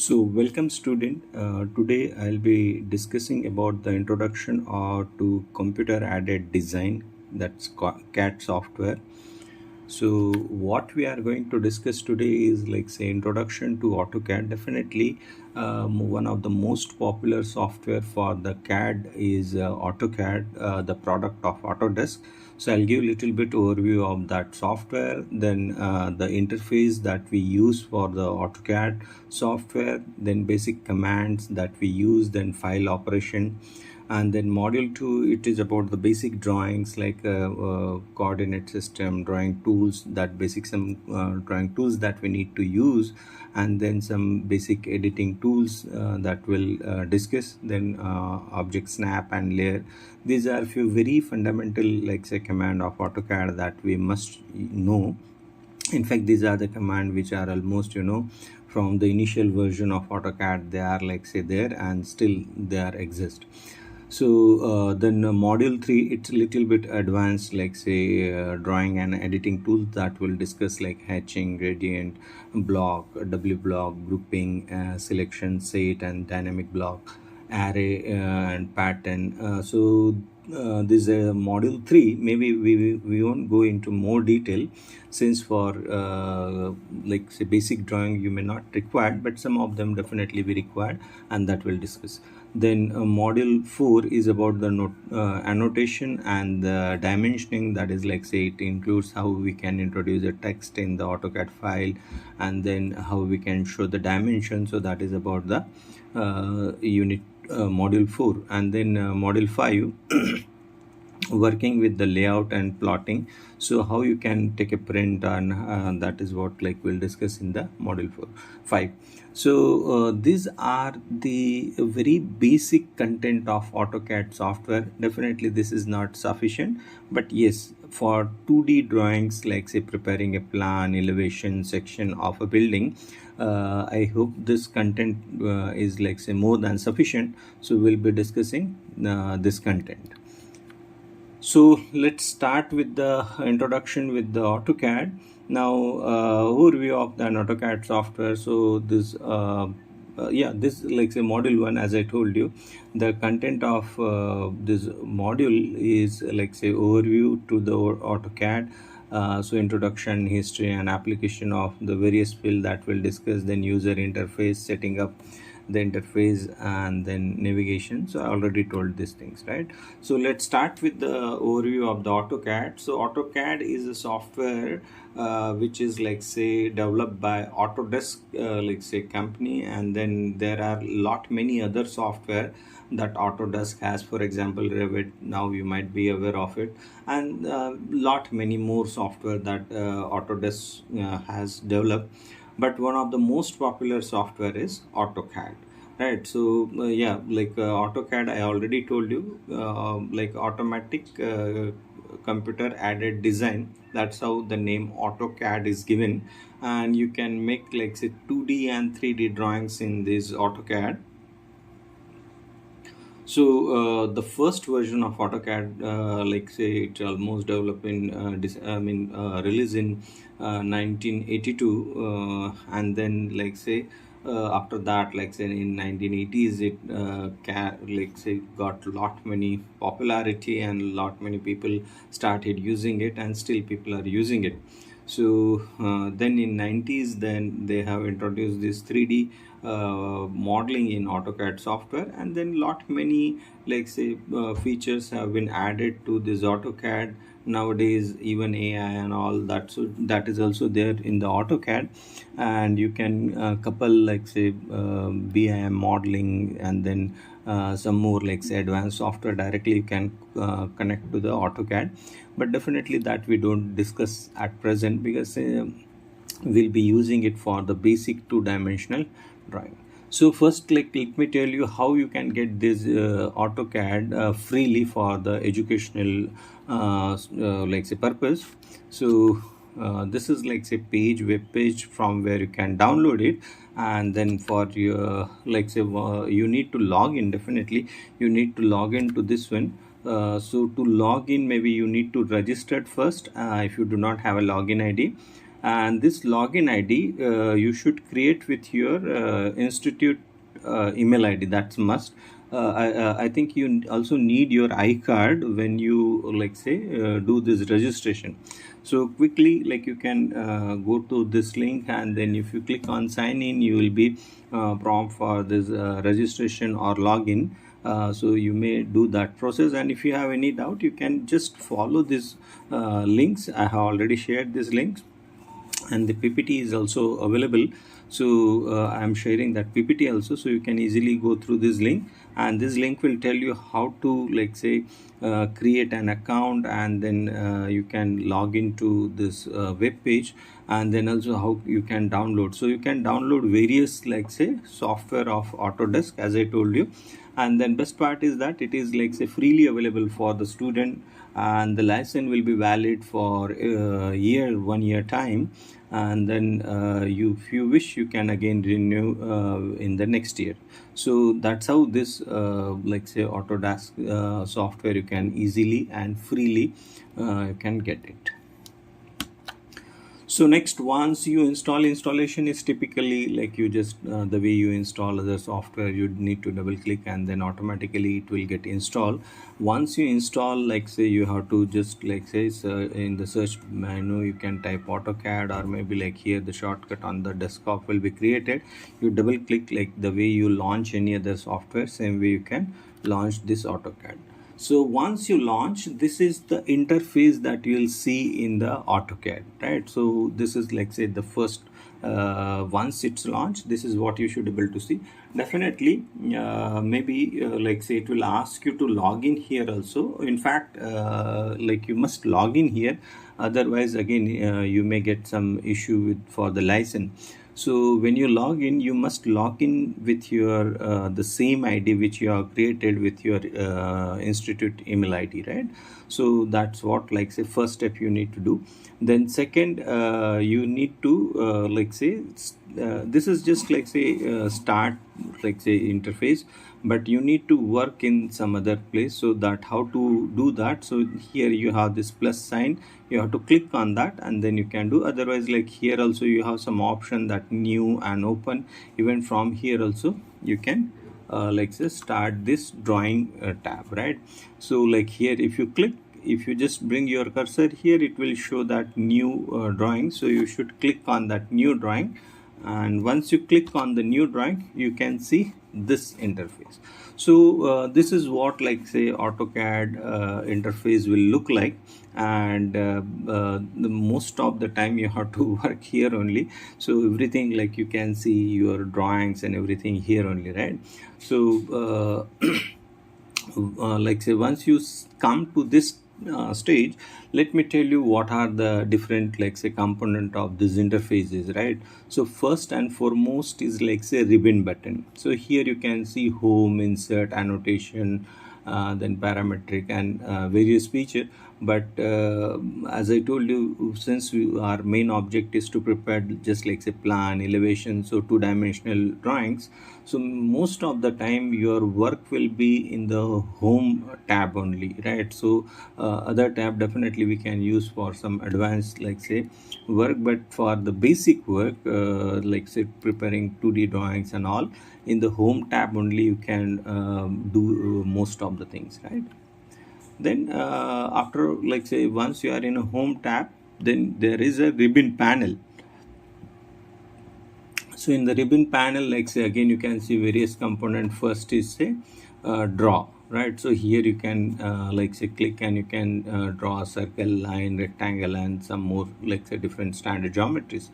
So welcome student. Today I'll be discussing about the introduction to computer aided design, that's CAD software. So what we are going to discuss today is like say introduction to AutoCAD. Definitely one of the most popular software for the CAD is AutoCAD, the product of Autodesk. So I'll give a little bit overview of that software, then the interface that we use for the AutoCAD software, then basic commands that we use, then file operation, and then module 2 it is about the basic drawings like coordinate system drawing tools, that basic some drawing tools that we need to use, and then some basic editing tools that we'll discuss, then object snap and layer. These are few very fundamental like say command of AutoCAD that we must know. In fact, these are the command which are almost from the initial version of AutoCAD, they are like say there and still they are exist. So then module 3 it's a little bit advanced like say drawing and editing tools that we'll discuss, like hatching, gradient, block, w block, grouping, selection, set and dynamic block, array and pattern. This module 3 maybe we won't go into more detail, since for like say basic drawing you may not require, but some of them definitely be required, and that we'll discuss. Then module 4 is about the annotation and the dimensioning, that is like say it includes how we can introduce a text in the AutoCAD file, and then how we can show the dimension. So that is about the unit module 4. And then module 5 working with the layout and plotting, so how you can take a print, and that is what like we'll discuss in the module 5. So these are the very basic content of AutoCAD software. Definitely this is not sufficient, but yes, for 2D drawings like say preparing a plan, elevation, section of a building, I hope this content is like say more than sufficient. So we'll be discussing this content. So let's start with the introduction with the AutoCAD. Now overview of the AutoCAD software. So this this like say module 1, as I told you, the content of this module is like say overview to the AutoCAD. So introduction, history and application of the various field that we'll discuss, then user interface, setting up the interface, and then navigation. So I already told these things, right? So let's start with the overview of the AutoCAD. So AutoCAD is a software which is like say developed by Autodesk like say company, and then there are many other software that Autodesk has. For example, Revit, now you might be aware of it, and many more software that Autodesk has developed, but one of the most popular software is AutoCAD, right? So AutoCAD, I already told you, like automatic computer aided design, that's how the name AutoCAD is given, and you can make like say 2D and 3D drawings in this AutoCAD. So the first version of AutoCAD, like say it almost developed in released in 1982, and then like say after that, like say in 1980s, it like say got many popularity, and many people started using it, and still people are using it. So then in 90s, then they have introduced this 3D modeling in AutoCAD software, and then many like say features have been added to this AutoCAD nowadays, even AI and all that. So that is also there in the AutoCAD, and you can couple like say BIM modeling, and then some more like say advanced software directly you can connect to the AutoCAD, but definitely that we don't discuss at present, because we'll be using it for the basic two-dimensional drawing. So first, like let me tell you how you can get this AutoCAD freely for the educational like say purpose. So this is like say web page from where you can download it, and then for your like say you need to log in. Definitely you need to log in to this one. So to log in, maybe you need to register first if you do not have a login ID, and this login ID you should create with your institute email ID. That's must. I think you also need your iCard when you, like say, do this registration. So quickly, like, you can go to this link, and then if you click on sign in, you will be prompt for this registration or login. So you may do that process, and if you have any doubt, you can just follow these links. I have already shared these links, and the PPT is also available. So I'm sharing that PPT also, so you can easily go through this link, and this link will tell you how to, like say, create an account, and then you can log into this web page, and then also how you can download. So you can download various, like say, software of Autodesk, as I told you. And then best part is that it is, like say, freely available for the student, and the license will be valid for a year, 1 year time. And then if you wish, you can again renew in the next year. So that's how this like say Autodesk software, you can easily and freely you can get it. So next, once you install, installation is typically like you just the way you install other software, you need to double click, and then automatically it will get installed. Once you install, like say, you have to just, like say, in the search menu you can type AutoCAD, or maybe like here the shortcut on the desktop will be created. You double click, like the way you launch any other software, same way you can launch this AutoCAD. So once you launch, this is the interface that you'll see in the AutoCAD, right? So this is, like say, the first once it's launched, this is what you should be able to see. Definitely maybe like say, it will ask you to log in here also. In fact, like you must log in here, otherwise again you may get some issue with for the license. So when you log in, you must log in with your the same ID which you have created with your institute email ID, right? So that's what, like say, first step you need to do. Then second, you need to like say, this is just, like say, start, like say, interface, but you need to work in some other place. So that how to do that? So here you have this plus sign, you have to click on that, and then you can do. Otherwise, like here also you have some option that new and open. Even from here also you can like say, start this drawing tab, right? So like here, if you click, if you just bring your cursor here, it will show that new drawing. So you should click on that new drawing, and once you click on the new drawing, you can see this interface. So this is what, like say, AutoCAD interface will look like. And the most of the time you have to work here only. So everything, like you can see your drawings and everything here only, right? So like say, once you come to this stage, let me tell you what are the different, like say, component of these interfaces, right? So first and foremost is, like say, ribbon button. So here you can see home, insert, annotation, then parametric, and various feature. But as I told you, since our main object is to prepare just, like say, plan, elevation, so two-dimensional drawings, so most of the time your work will be in the home tab only, right? So other tab definitely we can use for some advanced, like say, work, but for the basic work, like say, preparing 2D drawings and all, in the home tab only you can do most of the things, right? Then after, like say, once you are in a home tab, then there is a ribbon panel. So in the ribbon panel, like say, again you can see various component. First is say draw, right? So here you can like say, click, and you can draw a circle, line, rectangle, and some more, like say, different standard geometries.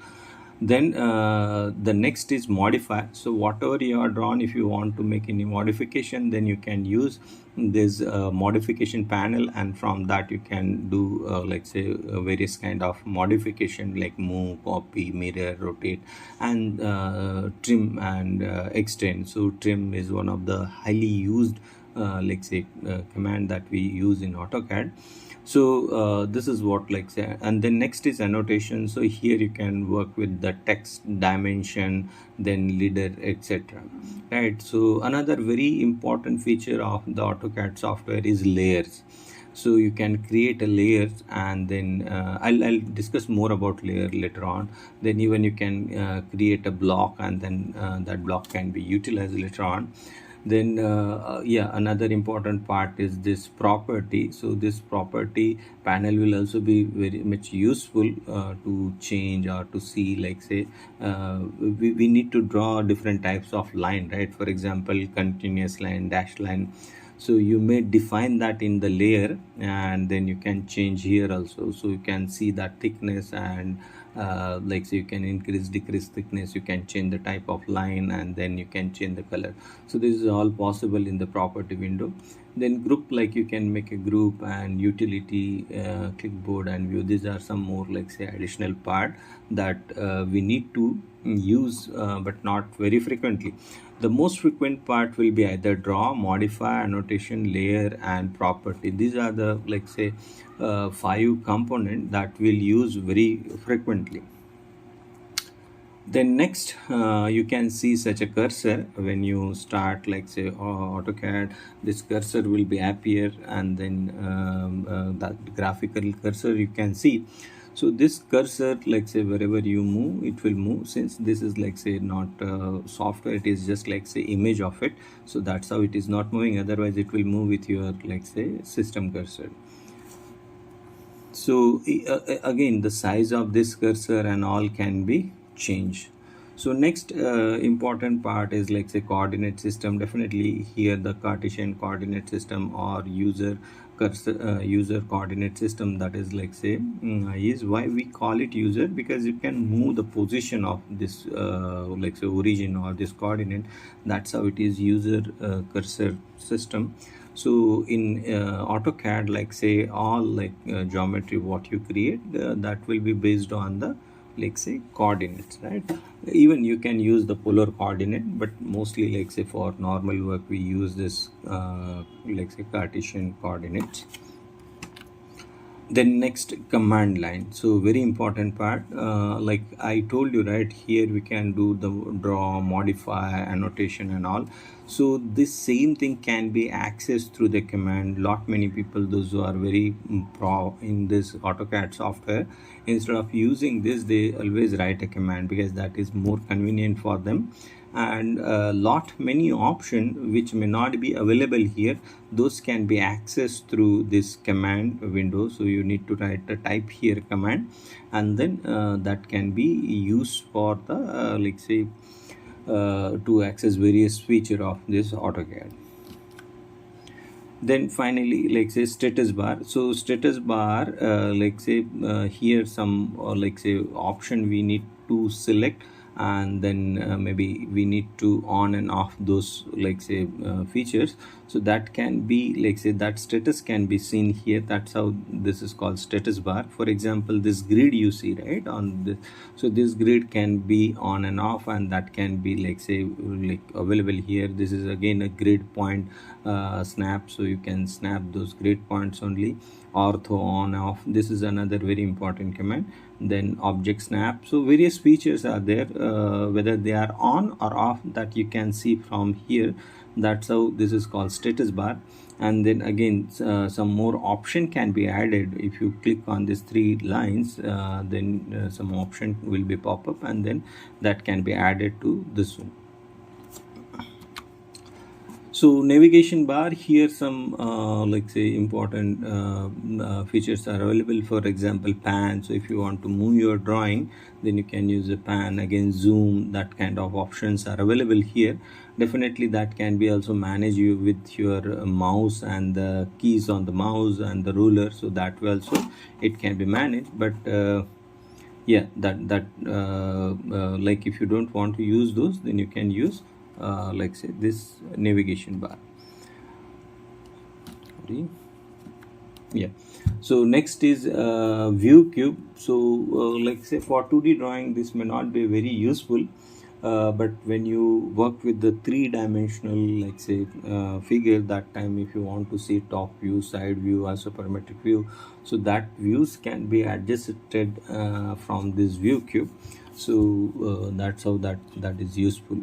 Then the next is modify. So whatever you are drawn, if you want to make any modification, then you can use this modification panel, and from that you can do like say, various kind of modification, like move, copy, mirror, rotate, and trim and extend. So trim is one of the highly used like say command that we use in AutoCAD. So this is what, like say, and then next is annotation. So here you can work with the text, dimension, then leader, etc., right? So another very important feature of the AutoCAD software is layers. So you can create a layer, and then I'll discuss more about layer later on. Then even you can create a block, and then that block can be utilized later on. Then yeah, another important part is this property. So this property panel will also be very much useful to change or to see, like say we need to draw different types of line, right? For example, continuous line, dashed line. So you may define that in the layer, and then you can change here also. So you can see that thickness, and like so you can increase decrease thickness, you can change the type of line, and then you can change the color. So this is all possible in the property window. Then group, like you can make a group, and utility, clipboard and view. These are some more, like say, additional part that we need to use, but not very frequently. The most frequent part will be either draw, modify, annotation, layer, and property. These are the, like say, 5 components that we'll use very frequently. Then next, you can see such a cursor when you start, like say, AutoCAD. This cursor will be appear, and then that graphical cursor you can see. So this cursor, like say, wherever you move, it will move. Since this is, like say, not software, it is just, like say, image of it. So that's how it is not moving. Otherwise it will move with your, like say, system cursor. So again, the size of this cursor and all can be changed. So next important part is, like say, coordinate system. Definitely here the Cartesian coordinate system or user cursor, user coordinate system, that is, like say, is why we call it user, because you can move the position of this like say origin or this coordinate. That's how it is, user cursor system. So in AutoCAD, like say, all like geometry what you create, that will be based on the, like say, coordinates, right? Even you can use the polar coordinate, but mostly, like say, for normal work we use this like say, Cartesian coordinates. Then next, command line. So very important part, like I told you, right, here we can do the draw, modify, annotation and all. So this same thing can be accessed through the command. Lot many people, those who are very pro in this AutoCAD software, instead of using this, they always write a command, because that is more convenient for them. And lot many option which may not be available here, those can be accessed through this command window. So you need to write the type here command, and then that can be used for the like say to access various feature of this AutoCAD. Then finally, like say, status bar. So status bar, like say, here some like say option we need to select, and then maybe we need to on and off those, like say, features. So that can be, like say, that status can be seen here. That's how this is called status bar. For example, this grid you see, right, on this. So this grid can be on and off, and that can be, like say, like available here. This is again a grid point snap, so you can snap those grid points only. Ortho, on, off, this is another very important command. Then object snap. So various features are there, whether they are on or off, that you can see from here. That's how this is called status bar. And then again, some more option can be added. If you click on these 3 lines, then some option will be pop up, and then that can be added to this one. So navigation bar, here some like say important features are available. For example, pan. So if you want to move your drawing, then you can use a pan. Again, zoom, that kind of options are available here. Definitely that can be also managed you with your mouse and the keys on the mouse and the ruler. So that way also it can be managed. But yeah, that like if you don't want to use those, then you can use like say this navigation bar. Yeah. So next is view cube. So like say, for 2D drawing, this may not be very useful, but when you work with the 3-dimensional, like say, figure, that time if you want to see top view, side view, isometric view, so that views can be adjusted from this view cube. So that's how that is useful.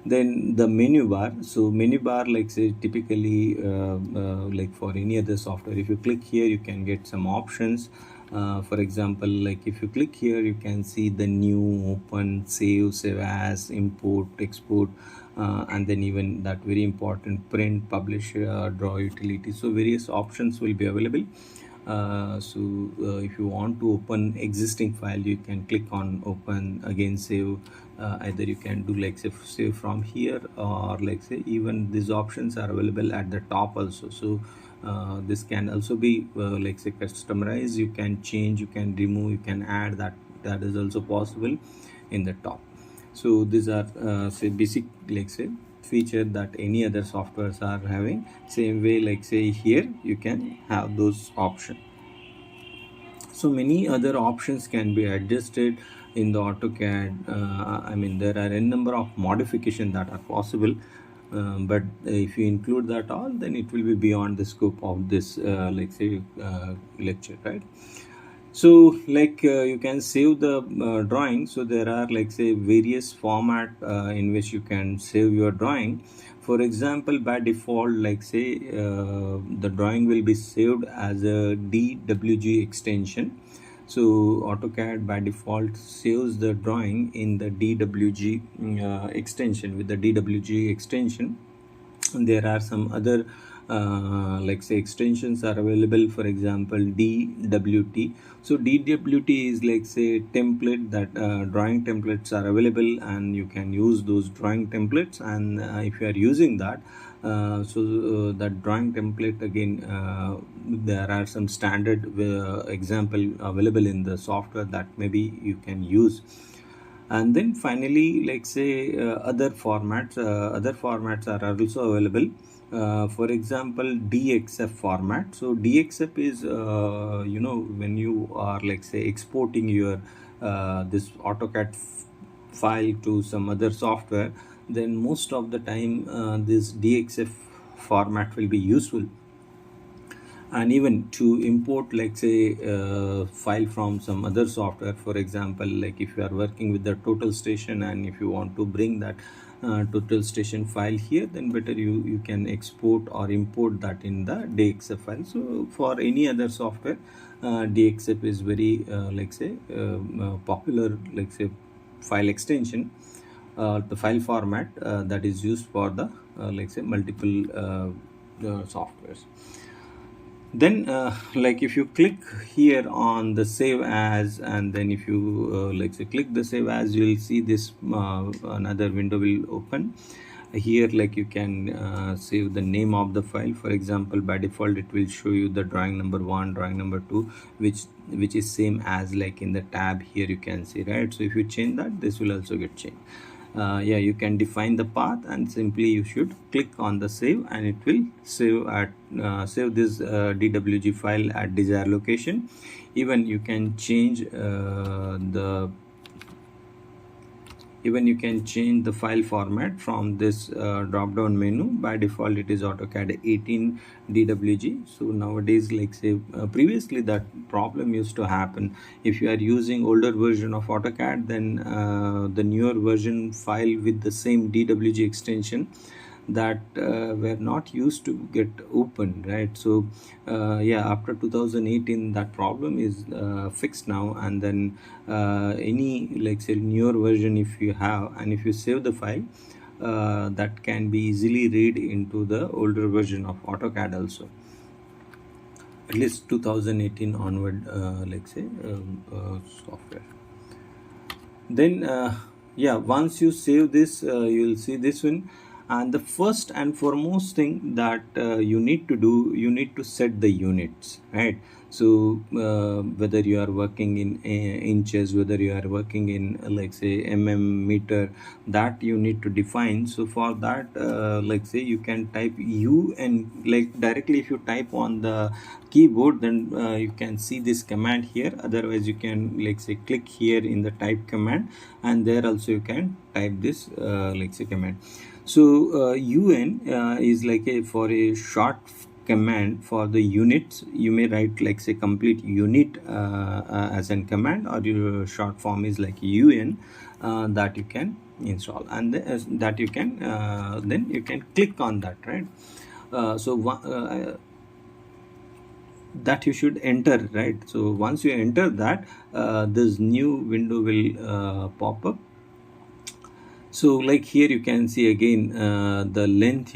Then the menu bar. So menu bar, like say typically like for any other software, if you click here you can get some options. For example, like if you click here you can see the new, open, save as, import, export, and then even that very important print, publish, draw utility. So various options will be available. If you want to open existing file, you can click on open, again save. Either you can do like say save from here, or like say even these options are available at the top also. So this can also be like say customized. You can change, you can remove, you can add. That is also possible in the top. So these are say basic, like say, feature that any other softwares are having. Same way, like say here you can have those options. So many other options can be adjusted in the AutoCAD. I mean, there are a number of modifications that are possible, but if you include that all, then it will be beyond the scope of this like say lecture, right? So like you can save the drawing. So there are like say various format in which you can save your drawing. For example, by default, like say the drawing will be saved as a DWG extension. So AutoCAD by default saves the drawing in the DWG extension. With the DWG extension, there are some other like say extensions are available. For example, DWT. So DWT is like say template, that drawing templates are available, and you can use those drawing templates. And if you are using that, that drawing template, again there are some standard example available in the software that maybe you can use. And then finally, like say other formats are also available. For example, DXF format. So DXF is when you are like say exporting your this AutoCAD file to some other software, then most of the time this DXF format will be useful. And even to import, like say file from some other software. For example, like if you are working with the total station, and if you want to bring that total station file here, then better you can export or import that in the DXF file. So for any other software, DXF is very like say popular, like say file extension, the file format that is used for the like say multiple softwares. Then like if you click here on the save as, and then if you like say click the save as, you will see this another window will open here. Like you can save the name of the file. For example, by default it will show you the drawing number 1, drawing number 2, which is same as like in the tab here, you can see, right? So if you change that, this will also get changed. Yeah, you can define the path, and simply you should click on the save, and it will save this DWG file at desired location. Even you can change the file format from this drop down menu. By default it is AutoCAD 18 DWG. So nowadays, like say previously that problem used to happen. If you are using older version of AutoCAD, then the newer version file with the same DWG extension that were not used to get open, right? So yeah, after 2018 that problem is fixed now. And then any like say newer version if you have, and if you save the file, that can be easily read into the older version of AutoCAD also, at least 2018 onward like say software. Then yeah, once you save this, you'll see this one. And the first and foremost thing that you need to do, you need to set the units, right? So whether you are working in inches, whether you are working in like say meter, that you need to define. So for that like say you can type U, and like directly if you type on the keyboard, then you can see this command here. Otherwise you can like say click here in the type command, and there also you can type this like say command. So UN is like for a short command for the units, you may write like say complete unit as a command, or your short form is like un, that you can install, and that you can then you can click on that, right? That you should enter, right? So once you enter that, this new window will pop up. So like here you can see again, the length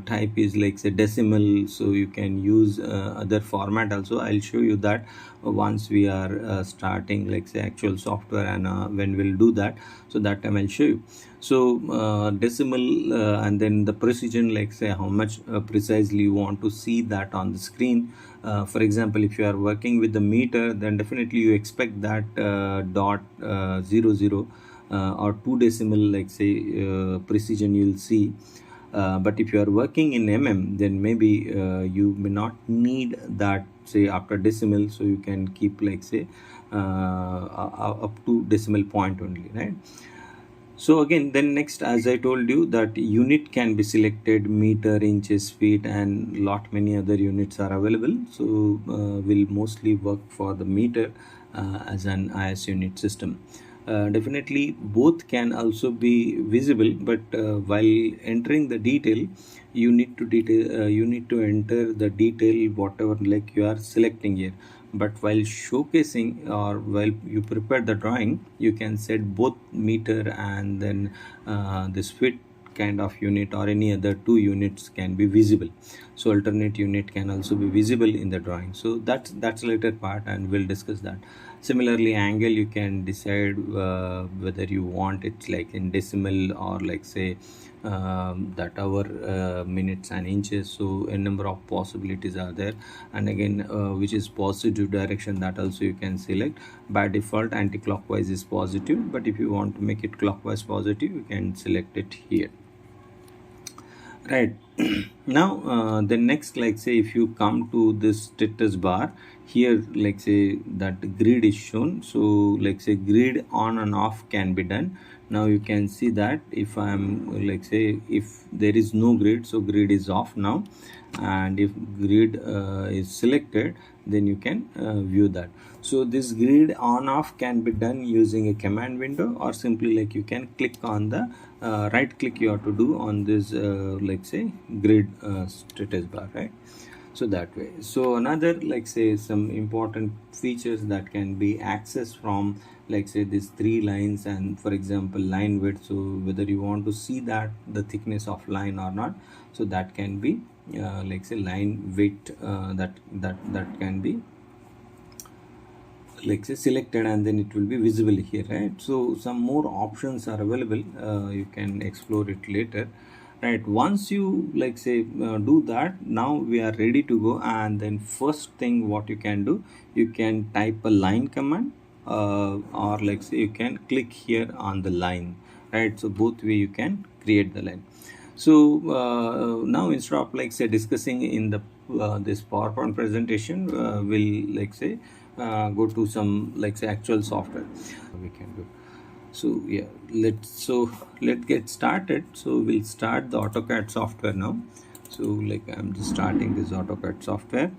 type is like say decimal, so you can use other format also. I'll show you that once we are starting like say actual software, and when we'll do that, so that time I'll show you. So decimal, and then the precision, like say how much precisely you want to see that on the screen. For example, if you are working with the meter, then definitely you expect that dot 00 or 2 decimal like say precision you'll see. But if you are working in then maybe you may not need that say after decimal, so you can keep like say up to decimal point only, right? So again, then next, as I told you, that unit can be selected, meter, inches, feet, and lot many other units are available. So we'll mostly work for the meter as an IS unit system. Definitely both can also be visible, but while entering the detail, you need to enter the detail whatever like you are selecting here. But while showcasing or while you prepare the drawing, you can set both meter and then this fit kind of unit, or any other two units can be visible. So alternate unit can also be visible in the drawing. So that's later part, and we'll discuss that. Similarly, angle, you can decide whether you want it like in decimal or like say that hour, minutes and inches. So a number of possibilities are there, and again which is positive direction, that also you can select. By default anti-clockwise is positive, but if you want to make it clockwise positive, you can select it here, right? Now the next, like say if you come to this status bar here, like say that grid is shown. So like say grid on and off can be done. Now you can see that if I'm like say if there is no grid, so grid is off now, and if grid is selected, then you can view that. So this grid on off can be done using a command window, or simply like you can click on the right click you have to do on this like say grid status bar, right? So that way. So another like say some important features that can be accessed from like say these three lines, and for example line width, so whether you want to see that the thickness of line or not, so that can be like say line width, that can be like say selected, and then it will be visible here, right? So some more options are available, you can explore it later, right? Once you like say do that, now we are ready to go. And then first thing what you can do, you can type a line command, or like say you can click here on the line, right? So both way you can create the line. So now instead of like say discussing in the this PowerPoint presentation, we'll like say go to some like say actual software we can do. So yeah, let's get started. So we'll start the AutoCAD software now. So like I'm just starting this AutoCAD software.